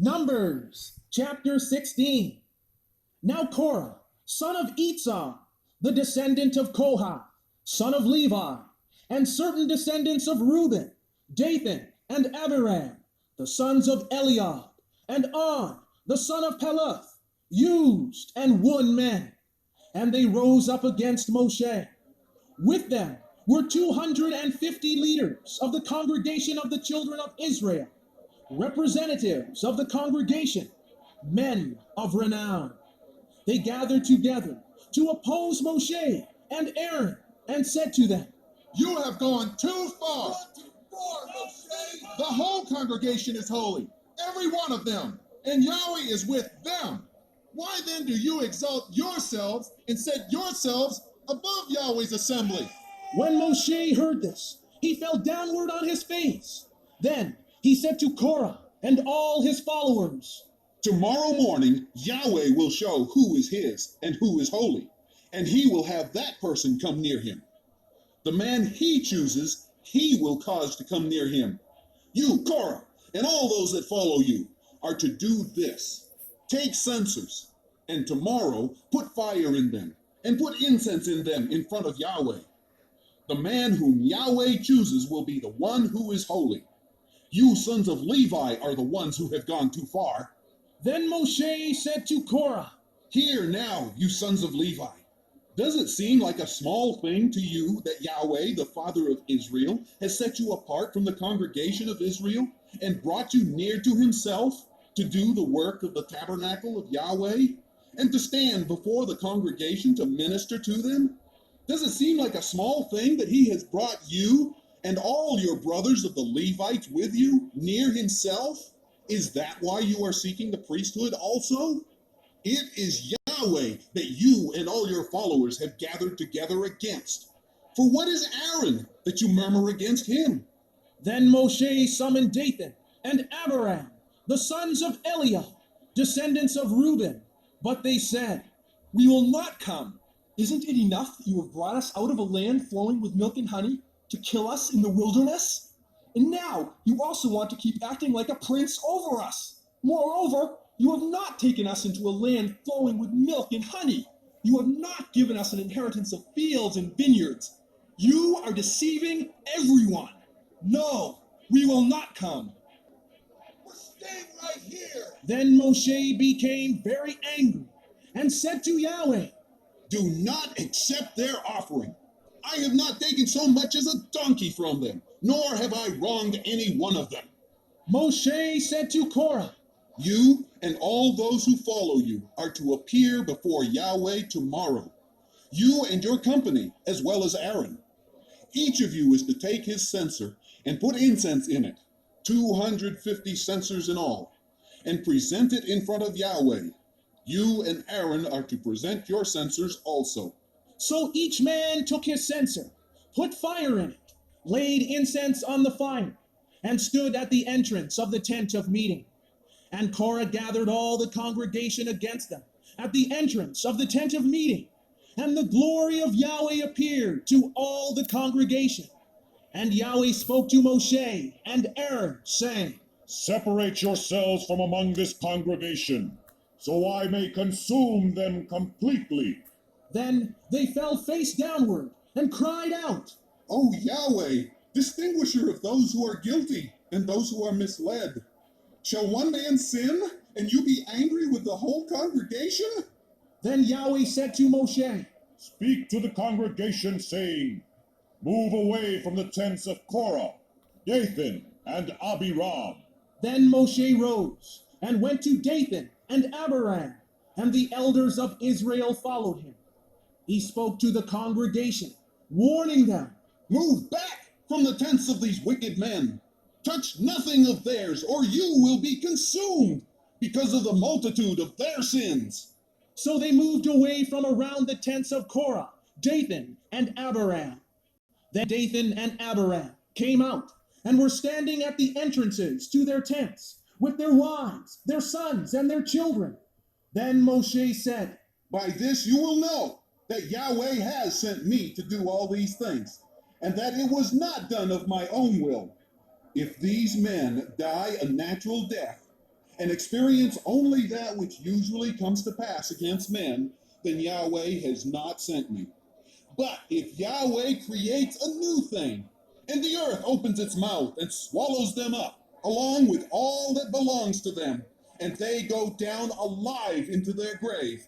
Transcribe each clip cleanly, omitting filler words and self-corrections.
Numbers chapter 16. Now Korah, son of Itzar, the descendant of Kohath, son of Levi, and certain descendants of Reuben, Dathan, and Abiram, the sons of Eliab, and On, the son of Peleth, used and won men. And they rose up against Moshe. With them were 250 leaders of the congregation of the children of Israel, representatives of the congregation, men of renown. They gathered together to oppose Moshe and Aaron, and said to them, "You have gone too far. The whole congregation is holy, every one of them, and Yahweh is with them. Why then do you exalt yourselves and set yourselves above Yahweh's assembly?" When Moshe heard this, he fell downward on his face. Then he said to Korah and all his followers, "Tomorrow morning, Yahweh will show who is his and who is holy, and he will have that person come near him. The man he chooses, he will cause to come near him. You, Korah, and all those that follow you, are to do this. Take censers, and tomorrow put fire in them, and put incense in them in front of Yahweh. The man whom Yahweh chooses will be the one who is holy. You sons of Levi are the ones who have gone too far." Then Moshe said to Korah, "Hear now, you sons of Levi. Does it seem like a small thing to you that Yahweh, the Father of Israel, has set you apart from the congregation of Israel and brought you near to himself to do the work of the tabernacle of Yahweh and to stand before the congregation to minister to them? Does it seem like a small thing that he has brought you and all your brothers of the Levites with you near himself? Is that why you are seeking the priesthood also? It is Yahweh that you and all your followers have gathered together against. For what is Aaron that you murmur against him?" Then Moshe summoned Dathan and Abiram, the sons of Eliab, descendants of Reuben. But they said, "We will not come. Isn't it enough that you have brought us out of a land flowing with milk and honey to kill us in the wilderness? And now you also want to keep acting like a prince over us. Moreover, you have not taken us into a land flowing with milk and honey. You have not given us an inheritance of fields and vineyards. You are deceiving everyone. No, we will not come." "We're staying right here." Then Moshe became very angry and said to Yahweh, "Do not accept their offering. I have not taken so much as a donkey from them, nor have I wronged any one of them." Moshe said to Korah, "You and all those who follow you are to appear before Yahweh tomorrow, you and your company, as well as Aaron. Each of you is to take his censer and put incense in it, 250 censers in all, and present it in front of Yahweh. You and Aaron are to present your censers also." So each man took his censer, put fire in it, laid incense on the fire, and stood at the entrance of the tent of meeting. And Korah gathered all the congregation against them at the entrance of the tent of meeting. And the glory of Yahweh appeared to all the congregation. And Yahweh spoke to Moshe and Aaron, saying, "Separate yourselves from among this congregation, so I may consume them completely." Then they fell face downward and cried out, "O Yahweh, distinguisher of those who are guilty and those who are misled, shall one man sin and you be angry with the whole congregation?" Then Yahweh said to Moshe, "Speak to the congregation, saying, Move away from the tents of Korah, Dathan, and Abiram." Then Moshe rose and went to Dathan and Abiram, and the elders of Israel followed him. He spoke to the congregation, warning them, "Move back from the tents of these wicked men. Touch nothing of theirs, or you will be consumed because of the multitude of their sins." So they moved away from around the tents of Korah, Dathan, and Abiram. Then Dathan and Abiram came out and were standing at the entrances to their tents with their wives, their sons, and their children. Then Moshe said, "By this you will know that Yahweh has sent me to do all these things, and that it was not done of my own will. If these men die a natural death, and experience only that which usually comes to pass against men, then Yahweh has not sent me. But if Yahweh creates a new thing, and the earth opens its mouth and swallows them up, along with all that belongs to them, and they go down alive into their grave,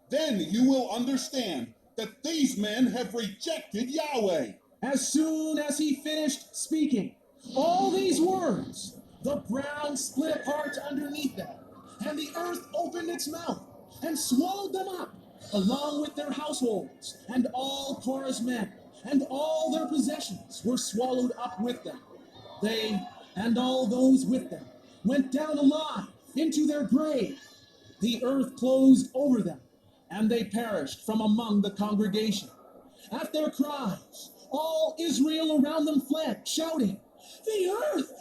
then you will understand that these men have rejected Yahweh. As soon as he finished speaking all these words, the ground split apart underneath them, and the earth opened its mouth and swallowed them up, along with their households, and all Korah's men, and all their possessions were swallowed up with them. They and all those with them went down alive into their grave. The earth closed over them, and they perished from among the congregation. At their cries, all Israel around them fled, shouting, "The earth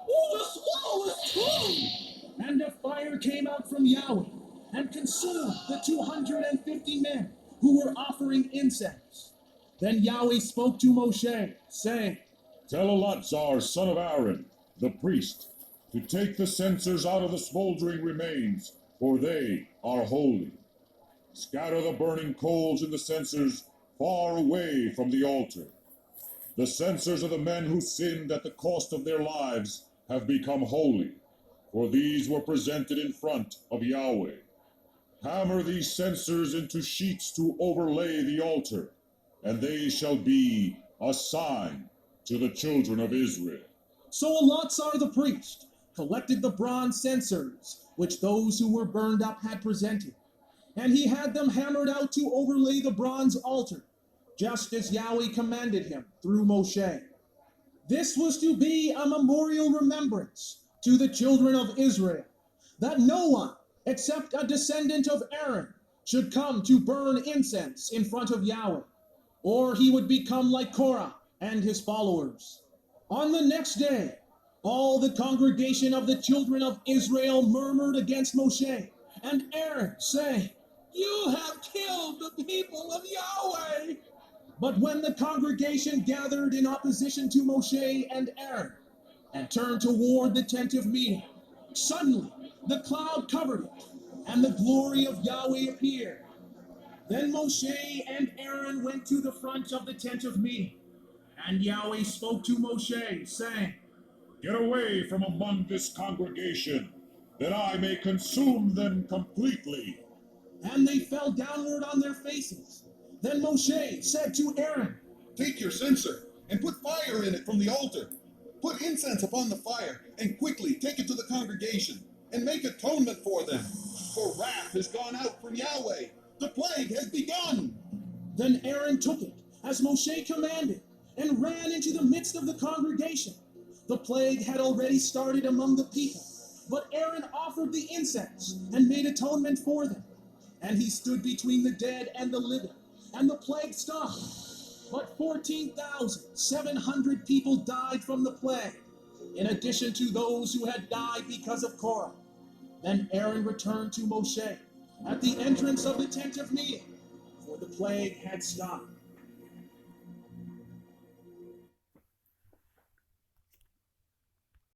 will swallow us too!" And a fire came out from Yahweh and consumed the 250 men who were offering incense. Then Yahweh spoke to Moshe, saying, Tell Eleazar, son of Aaron, the priest, to take the censers out of the smoldering remains, for they are holy. Scatter the burning coals in the censers far away from the altar. The censers of the men who sinned at the cost of their lives have become holy, for these were presented in front of Yahweh. Hammer these censers into sheets to overlay the altar, and they shall be a sign to the children of Israel. So Eleazar the priest collected the bronze censers, which those who were burned up had presented, and he had them hammered out to overlay the bronze altar, just as Yahweh commanded him through Moshe. This was to be a memorial remembrance to the children of Israel, that no one, except a descendant of Aaron, should come to burn incense in front of Yahweh, or he would become like Korah and his followers. On the next day, all the congregation of the children of Israel murmured against Moshe and Aaron, saying, "You have killed the people of Yahweh." But when the congregation gathered in opposition to Moshe and Aaron and turned toward the tent of meeting, suddenly the cloud covered it, and the glory of Yahweh appeared. Then Moshe and Aaron went to the front of the tent of meeting, and Yahweh spoke to Moshe, saying, Get away from among this congregation, that I may consume them completely. And they fell downward on their faces. Then Moshe said to Aaron, Take your censer and put fire in it from the altar. Put incense upon the fire and quickly take it to the congregation and make atonement for them. For wrath has gone out from Yahweh. The plague has begun. Then Aaron took it, as Moshe commanded, and ran into the midst of the congregation. The plague had already started among the people, but Aaron offered the incense and made atonement for them. And he stood between the dead and the living, and the plague stopped. But 14,700 people died from the plague, in addition to those who had died because of Korah. Then Aaron returned to Moshe at the entrance of the tent of meeting, for the plague had stopped.